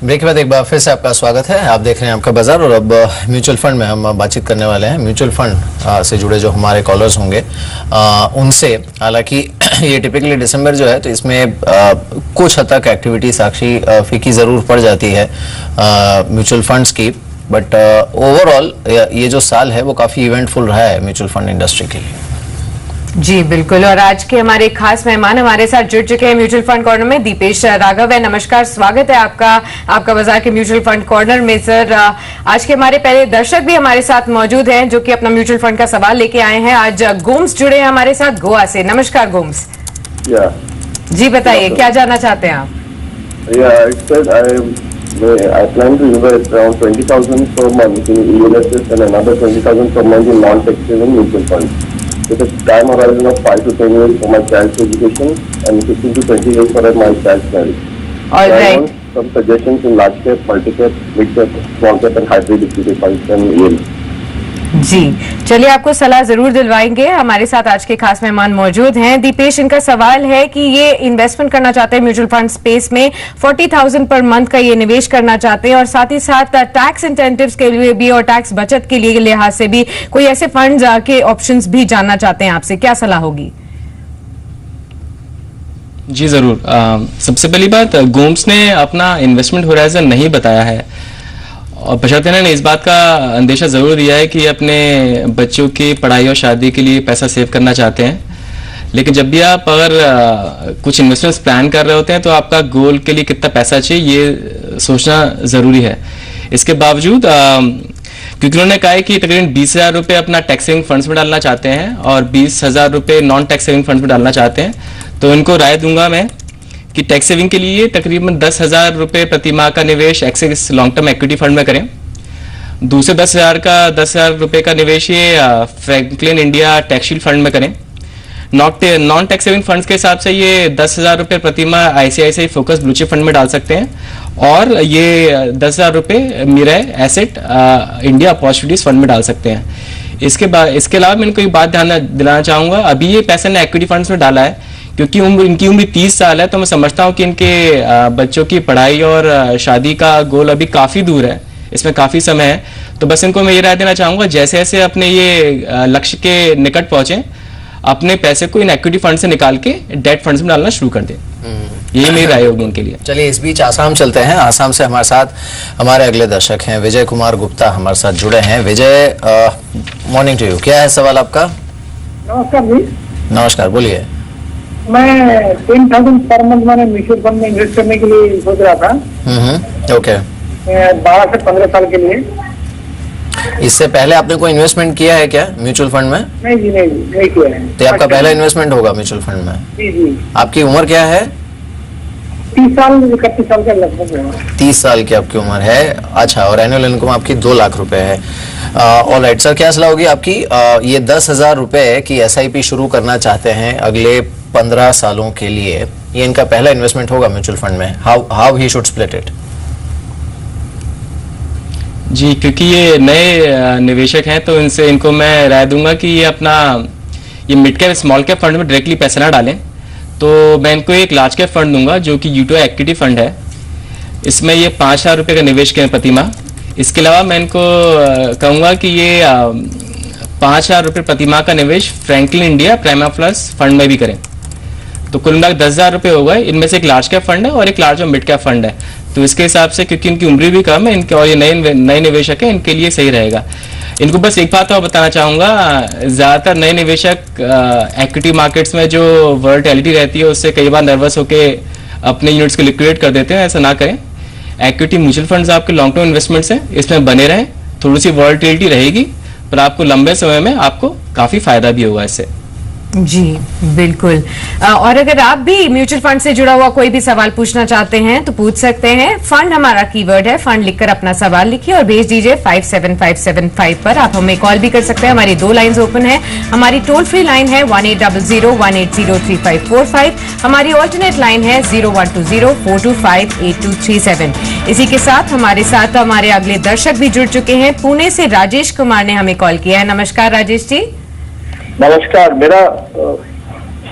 Break के बाद एक बार फिर से आपका स्वागत है। आप देख रहे हैं आपका बाजार और अब म्यूचुअल फंड में हम बातचीत करने वाले हैं। म्यूचुअल फंड से जुड़े जो हमारे कॉलर्स होंगे उनसे, हालांकि ये टिपिकली दिसंबर जो है तो इसमें कुछ हद तक एक्टिविटी साक्षी फीकी ज़रूर पड़ जाती है म्यूचुअल फंड्स की, बट ओवरऑल ये जो साल है वो काफ़ी इवेंटफुल रहा है म्यूचुअल फंड इंडस्ट्री के लिए। जी बिल्कुल, और आज के हमारे खास मेहमान हमारे साथ जुड़ चुके हैं म्यूचुअल फंड कॉर्नर में। दीपेश राघव है, नमस्कार, स्वागत है आपका बाजार के म्यूचुअल फंड कॉर्नर में। सर, आज के हमारे पहले दर्शक भी हमारे साथ मौजूद हैं जो कि अपना म्यूचुअल फंड का सवाल लेके आए हैं। आज गोम्स जुड़े हैं हमारे साथ गोवा से। नमस्कार गोम्स। जी बताइए, क्या जानना चाहते हैं आप? I plan to invest around 20,000 per month in ELSS and another 20,000 per month in non-taxable mutual funds. With a time horizon of 5 to 10 years for my child's education and 15 to 20 years for my child's marriage. All right. I want some suggestions in large cap, multi cap, mid cap, small cap and hybrid equity funds from EL. जी चलिए, आपको सलाह जरूर दिलवाएंगे। हमारे साथ आज के खास मेहमान मौजूद हैं। दीपेश, इनका सवाल है कि ये इन्वेस्टमेंट करना चाहते हैं म्यूचुअल फंड स्पेस में, 40,000 पर मंथ का ये निवेश करना चाहते हैं और साथ ही साथ टैक्स इंसेंटिव्स के लिए भी और टैक्स बचत के लिए लिहाज से भी कोई ऐसे फंड्स के ऑप्शंस भी जानना चाहते हैं आपसे, क्या सलाह होगी? जी जरूर। सबसे पहली बात, गोम्स ने अपना इन्वेस्टमेंट होराइजन नहीं बताया है और बशर्ते ने इस बात का अंदेशा जरूर दिया है कि अपने बच्चों की पढ़ाई और शादी के लिए पैसा सेव करना चाहते हैं। लेकिन जब भी आप अगर कुछ इन्वेस्टमेंट्स प्लान कर रहे होते हैं तो आपका गोल के लिए कितना पैसा चाहिए ये सोचना ज़रूरी है। इसके बावजूद क्योंकि उन्होंने कहा है कि तकरीबन 20,000 रुपये अपना टैक्स सेविंग फंड्स में डालना चाहते हैं और 20,000 रुपये नॉन टैक्स सेविंग फंड्स में डालना चाहते हैं, तो इनको राय दूंगा मैं कि टैक्स सेविंग के लिए तकरीबन 10,000 रुपये प्रति माह का निवेश axis long term equity fund में करें। दूसरे 10,000 रुपये का निवेश ये फ्रैंकलिन इंडिया टैक्सशील्ड फंड में करें। नॉन टैक्स सेविंग फंड्स के हिसाब से ये 10,000 रुपये प्रति माह ICICI focus blue chip fund में डाल सकते हैं और ये 10,000 रुपये मिराय एसेट इंडिया अपॉर्चुनिटीज फंड में डाल सकते हैं। इसके अलावा मैं इनको एक बात ध्यान दिलाना चाहूँगा, अभी ये पैसा ने इक्विटी फंड्स में डाला है क्योंकि इनकी उम्र 30 साल है, तो मैं समझता हूँ कि इनके बच्चों की पढ़ाई और शादी का गोल अभी काफ़ी दूर है, इसमें काफ़ी समय है। तो बस इनको मैं ये राय देना चाहूँगा, जैसे जैसे अपने ये लक्ष्य के निकट पहुँचें, अपने पैसे को इन इक्विटी फंड से निकाल के डेट फंड्स में डालना शुरू कर दें। यही मेरी राय होगी उनके लिए। चलिए, इस बीच आसाम चलते हैं। आसाम से हमारे साथ हमारे अगले दर्शक हैं विजय कुमार गुप्ता, हमारे साथ जुड़े हैं। विजय, मॉर्निंग टू यू। क्या है सवाल आपका? नमस्कार जी। नमस्कार, बोलिए। मैं 10,000 पर मंथ मैंने म्यूचुअल फंड में इन्वेस्ट करने के लिए सोच रहा था। ओके। 12 से 15 साल के लिए। इससे पहले आपने कोई इन्वेस्टमेंट किया है क्या म्यूचुअल फंड में? नहीं जी, नहीं किया है। तो आपका पहला इन्वेस्टमेंट होगा म्यूचुअल फंड में? जी जी। आपकी उम्र क्या है? 30 साल 31 साल का लगभग। 30 साल की आपकी उम्र है। अच्छा, और एनुअल इनकम आपकी 2 लाख रुपए है। ऑलराइट सर, क्या सलाह होगी आपकी? ये 10,000 रुपए की SIP शुरू करना चाहते हैं अगले 15 सालों के लिए, ये इनका पहला इन्वेस्टमेंट होगा म्यूचुअल फंड में। How he should split it? जी, क्योंकि ये नए निवेशक हैं तो इनको मैं राय दूंगा कि ये mid cap small cap fund में डायरेक्टली पैसा ना डालें। तो मैं इनको एक लार्ज कैप फंड दूंगा जो कि U2 इक्विटी फंड है। इसमें ये 5,000 रुपये का निवेश करें प्रति माह। इसके अलावा मैं इनको कहूँगा कि ये 5,000 रुपये प्रति माह का निवेश Franklin India prima plus fund में भी करें। तो कुल मिलाकर 10,000 रुपये हो गए। इनमें से एक लार्ज कैप फंड है और एक लार्ज और मिड कैप फंड है। तो इसके हिसाब से, क्योंकि इनकी उम्र भी कम है इनके और ये नए निवेशक हैं, इनके लिए सही रहेगा। इनको बस एक बात और बताना चाहूँगा, ज़्यादातर नए निवेशक इक्विटी मार्केट्स में जो वोलेटिलिटी रहती है उससे कई बार नर्वस होकर अपने यूनिट्स को लिक्विडेट कर देते हैं। ऐसा ना करें। इक्विटी म्यूचुअल फंड्स आपके लॉन्ग टर्म इन्वेस्टमेंट्स हैं, इसमें बने रहें। थोड़ी सी वोलेटिलिटी रहेगी पर आपको लंबे समय में आपको काफ़ी फायदा भी होगा इससे। जी बिल्कुल। और अगर आप भी म्यूचुअल फंड से जुड़ा हुआ कोई भी सवाल पूछना चाहते हैं तो पूछ सकते हैं। फंड हमारा कीवर्ड है, फंड लिखकर अपना सवाल लिखिए और भेज दीजिए 57575 पर। आप हमें कॉल भी कर सकते हैं, हमारी 2 लाइंस ओपन है। हमारी टोल फ्री लाइन है 1800-180-3545। हमारी ऑल्टरनेट लाइन है 0120-425-8237। इसी के साथ हमारे अगले दर्शक भी जुड़ चुके हैं। पुणे से राजेश कुमार ने हमें कॉल किया है। नमस्कार राजेश जी। नमस्कार, मेरा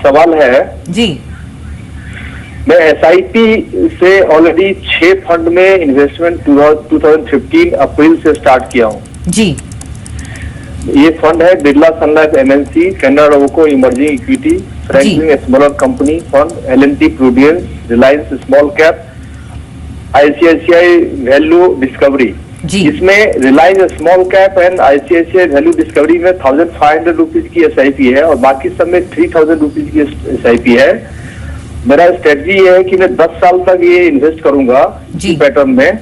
सवाल है जी। मैं SIP से ऑलरेडी 6 फंड में इन्वेस्टमेंट 2015 अप्रैल से स्टार्ट किया हूँ। जी, ये फंड है Birla Sun Life MNC, Canara Robeco emerging equity, Franklin smaller company fund, L&T prudence, Reliance small cap, ICICI value discovery. जी। इसमें Reliance small cap and ICICI value discovery में 1500 रुपीज की SIP है और बाकी सब में 3000 रुपीज की SIP है। मेरा स्ट्रेटजी ये है कि मैं 10 साल तक ये इन्वेस्ट करूंगा जी। पैटर्न में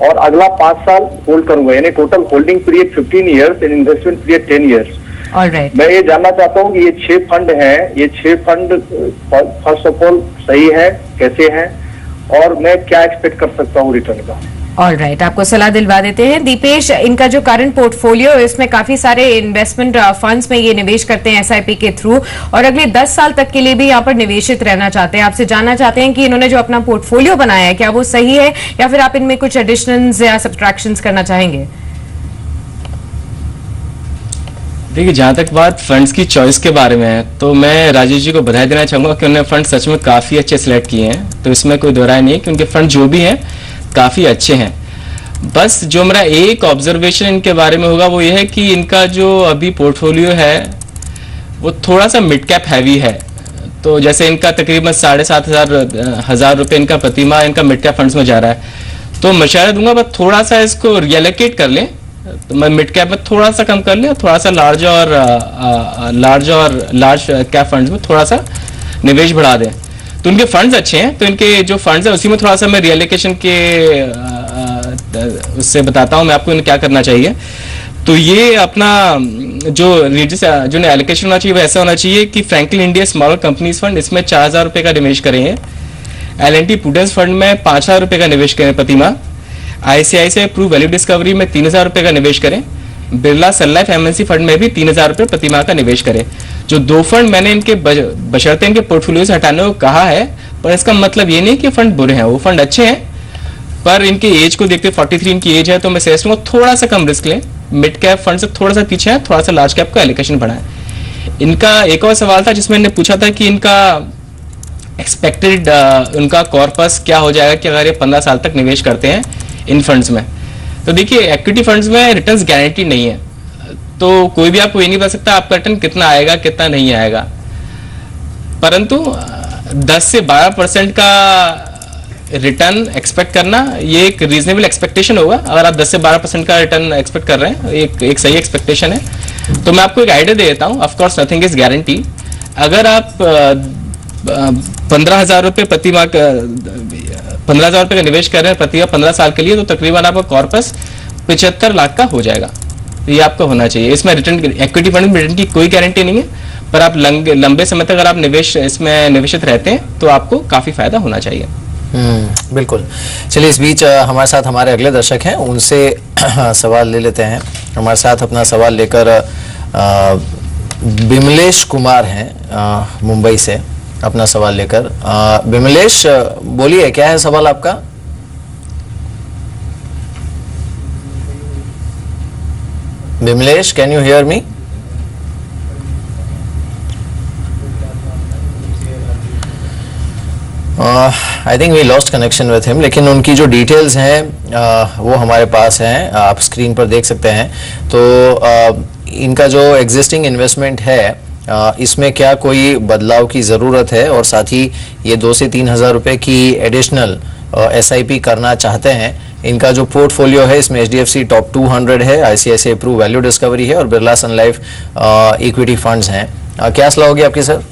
और अगला 5 साल होल्ड करूंगा, यानी total holding period 15 years and investment period 10 years. Alright. मैं ये जानना चाहता हूँ कि ये 6 फंड हैं, ये 6 फंड फर्स्ट ऑफ ऑल सही है, कैसे हैं और मैं क्या एक्सपेक्ट कर सकता हूँ रिटर्न का? ऑलराइट, आपको सलाह दिलवा देते हैं। दीपेश, इनका जो करंट पोर्टफोलियो है इसमें काफी सारे इन्वेस्टमेंट फंड्स में ये निवेश करते हैं SIP के थ्रू और अगले 10 साल तक के लिए भी यहाँ पर निवेशित रहना चाहते हैं। आपसे जानना चाहते हैं कि इन्होंने जो अपना पोर्टफोलियो बनाया है क्या वो सही है या फिर आप इनमें कुछ एडिशंस या सब्ट्रैक्शंस करना चाहेंगे? देखिए, जहां तक बात फंड्स की चॉइस के बारे में है तो मैं राजेश जी को बधाई देना चाहूंगा कि उन्होंने फंड सच में काफी अच्छे सिलेक्ट किए हैं। तो इसमें कोई दो राय नहीं है कि उनके फंड जो भी हैं काफी अच्छे हैं। बस जो मेरा एक ऑब्जर्वेशन इनके बारे में होगा वो ये है कि इनका जो अभी पोर्टफोलियो है वो थोड़ा सा मिड कैप हैवी है। तो जैसे इनका तकरीबन 7,500 रुपए इनका प्रतिमाह इनका मिड कैप फंड्स में जा रहा है। तो मशवरा दूंगा बस थोड़ा सा इसको रिएलोकेट कर लें, तो मैं मिड कैप में थोड़ा सा कम कर लें और थोड़ा सा लार्ज कैप फंड्स में थोड़ा सा निवेश बढ़ा दें। तो इनके फंड्स अच्छे हैं, तो इनके जो फंड्स है उसी में थोड़ा सा मैं रिएलोकेशन के उससे बताता हूं मैं आपको इन्हें क्या करना चाहिए। तो ये अपना जो एलोकेशन होना चाहिए वो ऐसा होना चाहिए कि Franklin India small companies fund, इसमें 4,000 रुपए का निवेश करेंगे। L&T प्रूडेंस फंड में 5,000 रुपए का निवेश करें प्रतिमाह। ICICI प्रू वैल्यू डिस्कवरी में 3,000 रुपए का निवेश करें। Birla Sun Life MNC fund में भी 3,000 रुपए प्रतिमाह का निवेश करें। जो 2 फंड मैंने इनके बशर्ते इनके पोर्टफोलियो से हटाने को कहा है, पर इसका मतलब ये नहीं कि फंड बुरे हैं, वो फंड अच्छे हैं, पर इनके एज को देखते 43 इनकी एज है, तो मैं सजेस्ट करूंगा थोड़ा सा कम रिस्क लें, मिड कैप फंड से थोड़ा सा पीछे है, थोड़ा सा लार्ज कैप का एलोकेशन बढ़ाएं। इनका एक और सवाल था जिसमें इन्होंने पूछा था कि इनका एक्सपेक्टेड उनका कॉर्पस क्या हो जाएगा कि अगर ये 15 साल तक निवेश करते हैं इन फंड्स में। तो देखिए, इक्विटी फंड्स में रिटर्न्स गारंटी नहीं है, तो कोई भी आपको ये नहीं बता सकता आपका रिटर्न कितना आएगा कितना नहीं आएगा, परंतु 10 से 12% का रिटर्न एक्सपेक्ट करना ये एक रीजनेबल एक्सपेक्टेशन होगा। अगर आप 10 से 12% का रिटर्न एक्सपेक्ट कर रहे हैं, एक सही एक्सपेक्टेशन है। तो मैं आपको एक आइडिया दे देता हूं, of course nothing is guarantee. अगर आप 15,000 रुपए प्रतिमाह 15,000 रुपए का निवेश कर रहे हैं प्रतिमाह 15 साल के लिए, तो तकरीबन आपका कॉर्पस 75 लाख का हो जाएगा। तो ये आपका होना चाहिए। इसमें रिटर्न इक्विटी फंड में रिटर्न की कोई गारंटी नहीं है, पर आप लंबे समय तक अगर आप इसमें निवेशित रहते हैं तो आपको काफी फायदा होना चाहिए। बिल्कुल। चलिए, इस बीच हमारे साथ हमारे अगले दर्शक हैं, उनसे सवाल ले लेते हैं। हमारे साथ अपना सवाल लेकर बिमलेश कुमार हैं मुंबई से अपना सवाल लेकर। बिमलेश, बोलिए, क्या है सवाल आपका? Bimlesh, can you hear me? I think we lost connection with him, लेकिन उनकी जो डिटेल्स हैं वो हमारे पास हैं, आप स्क्रीन पर देख सकते हैं। तो इनका जो एग्जिस्टिंग इन्वेस्टमेंट है इसमें क्या कोई बदलाव की ज़रूरत है, और साथ ही ये 2 से 3 हज़ार रुपये की एडिशनल SIP करना चाहते हैं। इनका जो पोर्टफोलियो है इसमें HDFC टॉप 200 है, ICICI प्रू वैल्यू डिस्कवरी है और Birla Sun life equity funds हैं। क्या सलाह होगी आपकी सर?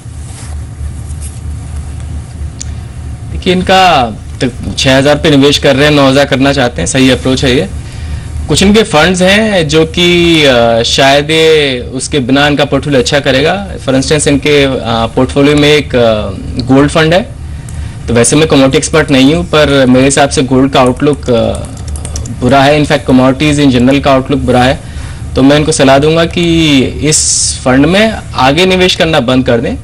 देखिए, इनका 6,000 पे निवेश कर रहे हैं, 9,000 करना चाहते हैं, सही अप्रोच है ये। कुछ इनके फंड्स हैं जो कि शायद उसके बिना इनका पोर्टफोलियो अच्छा करेगा। फॉर इंस्टेंस, इनके पोर्टफोलियो में एक गोल्ड फंड है। तो वैसे मैं कमोडिटी एक्सपर्ट नहीं हूँ, पर मेरे हिसाब से गोल्ड का आउटलुक बुरा है, इनफैक्ट कमोडिटीज इन जनरल का आउटलुक बुरा है। तो मैं इनको सलाह दूंगा कि इस फंड में आगे निवेश करना बंद कर दें।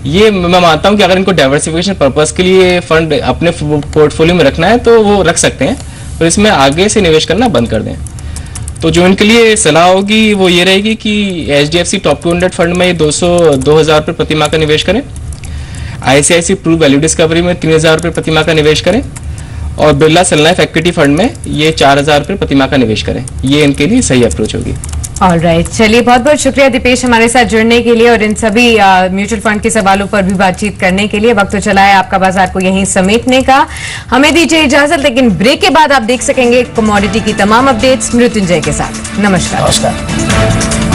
ये मैं मानता हूं कि अगर इनको डाइवर्सिफिकेशन पर्पस के लिए फंड अपने पोर्टफोलियो में रखना है तो वो रख सकते हैं, पर इसमें आगे से निवेश करना बंद कर दें। तो जो इनके लिए सलाह होगी वो ये रहेगी कि HDFC टॉप 200 फंड में 2,000 रुपये प्रतिमाह का निवेश करें। ICICI प्रू वैल्यू डिस्कवरी में 3,000 रुपये प्रति माह का निवेश करें और Birla Sun life equity fund में ये 4,000 रुपये प्रति माह का निवेश करें। ये इनके लिए सही अप्रोच होगी। ऑलराइट, चलिए बहुत बहुत शुक्रिया दीपेश हमारे साथ जुड़ने के लिए और इन सभी म्यूचुअल फंड के सवालों पर भी बातचीत करने के लिए। वक्त तो चला है आपका बाजार को यहीं समेटने का, हमें दीजिए इजाजत, लेकिन ब्रेक के बाद आप देख सकेंगे कमोडिटी की तमाम अपडेट्स मृत्युंजय के साथ। नमस्कार।